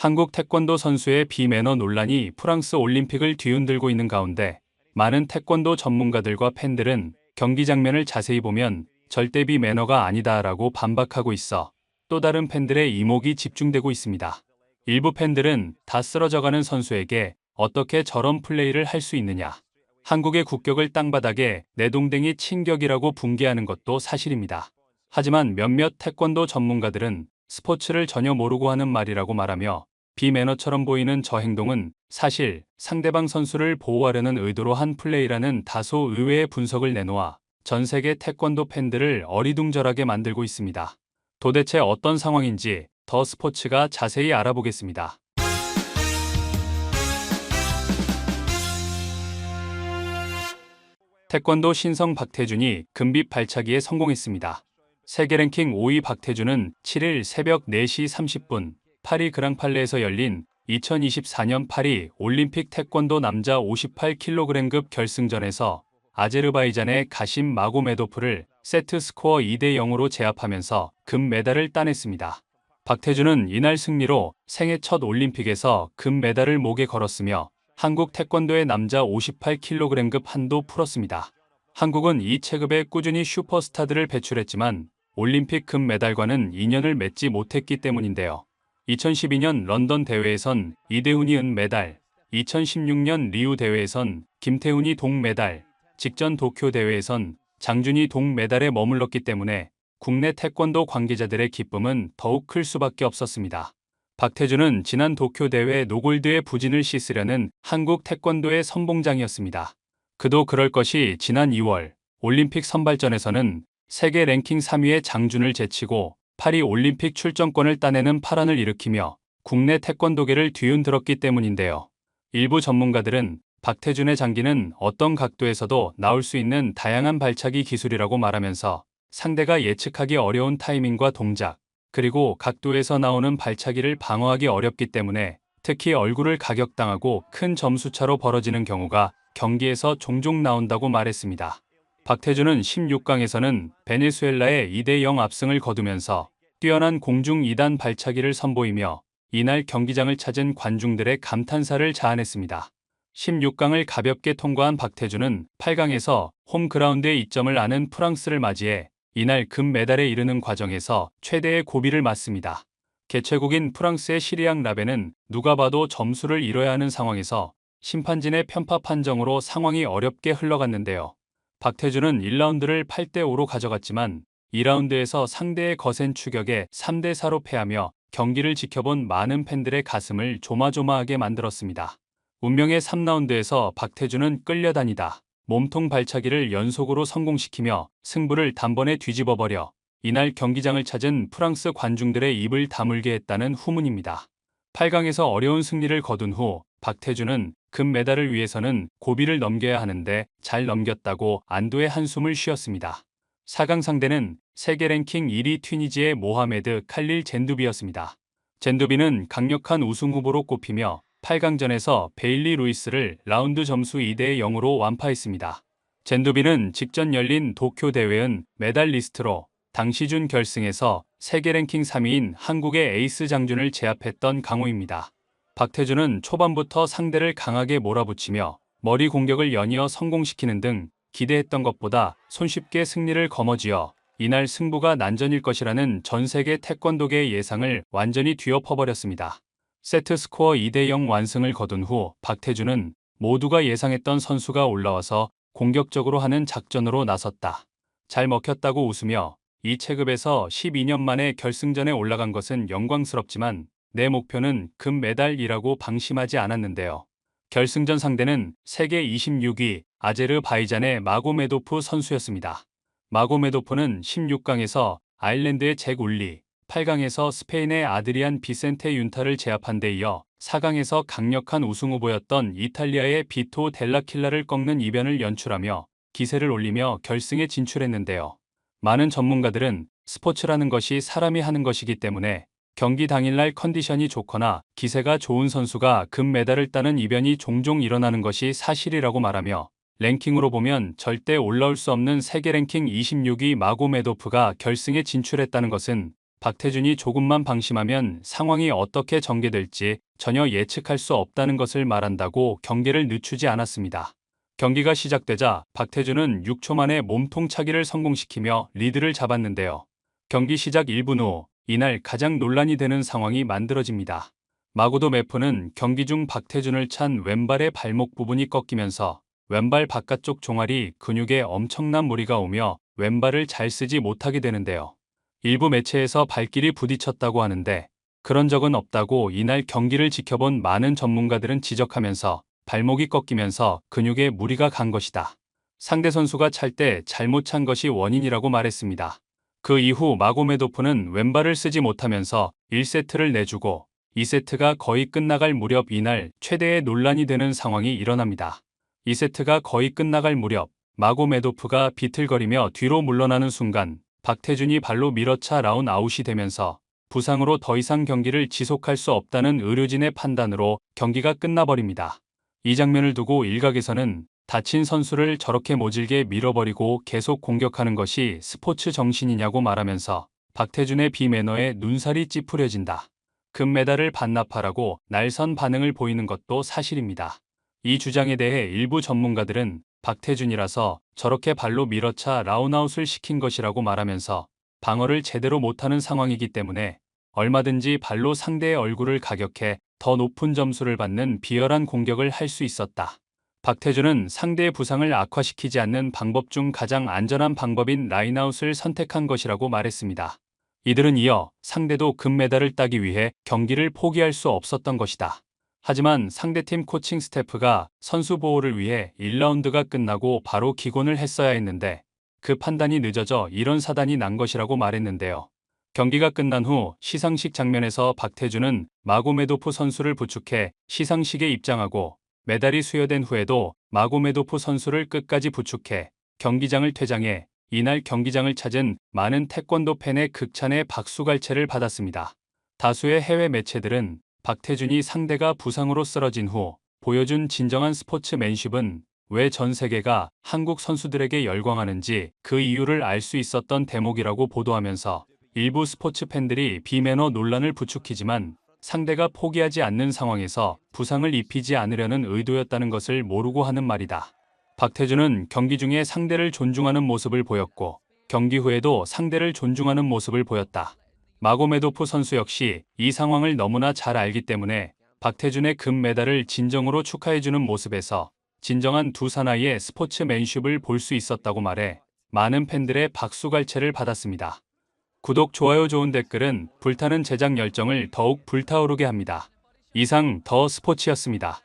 한국 태권도 선수의 비매너 논란이 프랑스 올림픽을 뒤흔들고 있는 가운데 많은 태권도 전문가들과 팬들은 경기 장면을 자세히 보면 절대 비매너가 아니다라고 반박하고 있어 또 다른 팬들의 이목이 집중되고 있습니다. 일부 팬들은 다 쓰러져가는 선수에게 어떻게 저런 플레이를 할 수 있느냐, 한국의 국격을 땅바닥에 내동댕이 친격이라고 붕괴하는 것도 사실입니다. 하지만 몇몇 태권도 전문가들은 스포츠를 전혀 모르고 하는 말이라고 말하며 비매너처럼 보이는 저 행동은 사실 상대방 선수를 보호하려는 의도로 한 플레이라는 다소 의외의 분석을 내놓아 전 세계 태권도 팬들을 어리둥절하게 만들고 있습니다. 도대체 어떤 상황인지 더 스포츠가 자세히 알아보겠습니다. 태권도 신성 박태준이 금빛 발차기에 성공했습니다. 세계 랭킹 5위 박태준은 7일 새벽 4시 30분 파리 그랑팔레에서 열린 2024년 파리 올림픽 태권도 남자 58kg급 결승전에서 아제르바이잔의 가심 마고메도프를 세트 스코어 2대 0으로 제압하면서 금메달을 따냈습니다. 박태준은 이날 승리로 생애 첫 올림픽에서 금메달을 목에 걸었으며 한국 태권도의 남자 58kg급 한도 풀었습니다. 한국은 이 체급에 꾸준히 슈퍼스타들을 배출했지만 올림픽 금메달과는 인연을 맺지 못했기 때문인데요. 2012년 런던 대회에선 이대훈이 은메달, 2016년 리우 대회에선 김태훈이 동메달, 직전 도쿄 대회에선 장준이 동메달에 머물렀기 때문에 국내 태권도 관계자들의 기쁨은 더욱 클 수밖에 없었습니다. 박태준은 지난 도쿄 대회 노골드의 부진을 씻으려는 한국 태권도의 선봉장이었습니다. 그도 그럴 것이 지난 2월 올림픽 선발전에서는 세계 랭킹 3위의 장준을 제치고 파리 올림픽 출전권을 따내는 파란을 일으키며 국내 태권도계를 뒤흔들었기 때문인데요. 일부 전문가들은 박태준의 장기는 어떤 각도에서도 나올 수 있는 다양한 발차기 기술이라고 말하면서 상대가 예측하기 어려운 타이밍과 동작, 그리고 각도에서 나오는 발차기를 방어하기 어렵기 때문에 특히 얼굴을 가격당하고 큰 점수차로 벌어지는 경우가 경기에서 종종 나온다고 말했습니다. 박태준은 16강에서는 베네수엘라의 2대 0 압승을 거두면서 뛰어난 공중 2단 발차기를 선보이며 이날 경기장을 찾은 관중들의 감탄사를 자아냈습니다. 16강을 가볍게 통과한 박태준은 8강에서 홈그라운드의 이점을 아는 프랑스를 맞이해 이날 금메달에 이르는 과정에서 최대의 고비를 맞습니다. 개최국인 프랑스의 시리앙 라베는 누가 봐도 점수를 잃어야 하는 상황에서 심판진의 편파 판정으로 상황이 어렵게 흘러갔는데요. 박태준은 1라운드를 8대 5로 가져갔지만 2라운드에서 상대의 거센 추격에 3대 4로 패하며 경기를 지켜본 많은 팬들의 가슴을 조마조마하게 만들었습니다. 운명의 3라운드에서 박태준은 끌려다니다 몸통 발차기를 연속으로 성공시키며 승부를 단번에 뒤집어버려 이날 경기장을 찾은 프랑스 관중들의 입을 다물게 했다는 후문입니다. 8강에서 어려운 승리를 거둔 후 박태준은 금메달을 위해서는 고비를 넘겨야 하는데 잘 넘겼다고 안도의 한숨을 쉬었습니다. 4강 상대는 세계 랭킹 1위 튀니지의 모하메드 칼릴 젠두비였습니다. 젠두비는 강력한 우승 후보로 꼽히며 8강전에서 베일리 루이스를 라운드 점수 2대 0으로 완파했습니다. 젠두비는 직전 열린 도쿄 대회은 메달리스트로 당시 준 결승에서 세계 랭킹 3위인 한국의 에이스 장준을 제압했던 강호입니다. 박태준은 초반부터 상대를 강하게 몰아붙이며 머리 공격을 연이어 성공시키는 등 기대했던 것보다 손쉽게 승리를 거머쥐어 이날 승부가 난전일 것이라는 전 세계 태권도계의 예상을 완전히 뒤엎어버렸습니다. 세트 스코어 2대 0 완승을 거둔 후 박태준은 모두가 예상했던 선수가 올라와서 공격적으로 하는 작전으로 나섰다. 잘 먹혔다고 웃으며 이 체급에서 12년 만에 결승전에 올라간 것은 영광스럽지만 내 목표는 금메달이라고 방심하지 않았는데요. 결승전 상대는 세계 26위 아제르바이잔의 마고메도프 선수였습니다. 마고메도프는 16강에서 아일랜드의 잭 울리, 8강에서 스페인의 아드리안 비센테 윤타를 제압한 데 이어 4강에서 강력한 우승 후보였던 이탈리아의 비토 델라킬라를 꺾는 이변을 연출하며 기세를 올리며 결승에 진출했는데요. 많은 전문가들은 스포츠라는 것이 사람이 하는 것이기 때문에 경기 당일날 컨디션이 좋거나 기세가 좋은 선수가 금메달을 따는 이변이 종종 일어나는 것이 사실이라고 말하며 랭킹으로 보면 절대 올라올 수 없는 세계 랭킹 26위 마고메도프가 결승에 진출했다는 것은 박태준이 조금만 방심하면 상황이 어떻게 전개될지 전혀 예측할 수 없다는 것을 말한다고 경기를 늦추지 않았습니다. 경기가 시작되자 박태준은 6초 만에 몸통차기를 성공시키며 리드를 잡았는데요. 경기 시작 1분 후 이날 가장 논란이 되는 상황이 만들어집니다. 마고도 메프는 경기 중 박태준을 찬 왼발의 발목 부분이 꺾이면서 왼발 바깥쪽 종아리 근육에 엄청난 무리가 오며 왼발을 잘 쓰지 못하게 되는데요. 일부 매체에서 발길이 부딪혔다고 하는데 그런 적은 없다고 이날 경기를 지켜본 많은 전문가들은 지적하면서 발목이 꺾이면서 근육에 무리가 간 것이다. 상대 선수가 찰 때 잘못 찬 것이 원인이라고 말했습니다. 그 이후 마고메도프는 왼발을 쓰지 못하면서 1세트를 내주고 2세트가 거의 끝나갈 무렵 이날 최대의 논란이 되는 상황이 일어납니다. 2세트가 거의 끝나갈 무렵 마고메도프가 비틀거리며 뒤로 물러나는 순간 박태준이 발로 밀어차 라운 아웃이 되면서 부상으로 더 이상 경기를 지속할 수 없다는 의료진의 판단으로 경기가 끝나버립니다. 이 장면을 두고 일각에서는 다친 선수를 저렇게 모질게 밀어버리고 계속 공격하는 것이 스포츠 정신이냐고 말하면서 박태준의 비매너에 눈살이 찌푸려진다. 금메달을 반납하라고 날선 반응을 보이는 것도 사실입니다. 이 주장에 대해 일부 전문가들은 박태준이라서 저렇게 발로 밀어차 라운아웃을 시킨 것이라고 말하면서 방어를 제대로 못하는 상황이기 때문에 얼마든지 발로 상대의 얼굴을 가격해 더 높은 점수를 받는 비열한 공격을 할 수 있었다. 박태준은 상대의 부상을 악화시키지 않는 방법 중 가장 안전한 방법인 라인아웃을 선택한 것이라고 말했습니다. 이들은 이어 상대도 금메달을 따기 위해 경기를 포기할 수 없었던 것이다. 하지만 상대팀 코칭 스태프가 선수 보호를 위해 1라운드가 끝나고 바로 기곤을 했어야 했는데 그 판단이 늦어져 이런 사단이 난 것이라고 말했는데요. 경기가 끝난 후 시상식 장면에서 박태준은 마고메도프 선수를 부축해 시상식에 입장하고 메달이 수여된 후에도 마고메도프 선수를 끝까지 부축해 경기장을 퇴장해 이날 경기장을 찾은 많은 태권도 팬의 극찬의 박수갈채를 받았습니다. 다수의 해외 매체들은 박태준이 상대가 부상으로 쓰러진 후 보여준 진정한 스포츠맨십은 왜 전 세계가 한국 선수들에게 열광하는지 그 이유를 알 수 있었던 대목이라고 보도하면서 일부 스포츠 팬들이 비매너 논란을 부추기지만 상대가 포기하지 않는 상황에서 부상을 입히지 않으려는 의도였다는 것을 모르고 하는 말이다. 박태준은 경기 중에 상대를 존중하는 모습을 보였고 경기 후에도 상대를 존중하는 모습을 보였다. 마고메도프 선수 역시 이 상황을 너무나 잘 알기 때문에 박태준의 금메달을 진정으로 축하해주는 모습에서 진정한 두 사나이의 스포츠맨십을 볼 수 있었다고 말해 많은 팬들의 박수갈채를 받았습니다. 구독, 좋아요, 좋은 댓글은 불타는 제작 열정을 더욱 불타오르게 합니다. 이상 더 스포츠였습니다.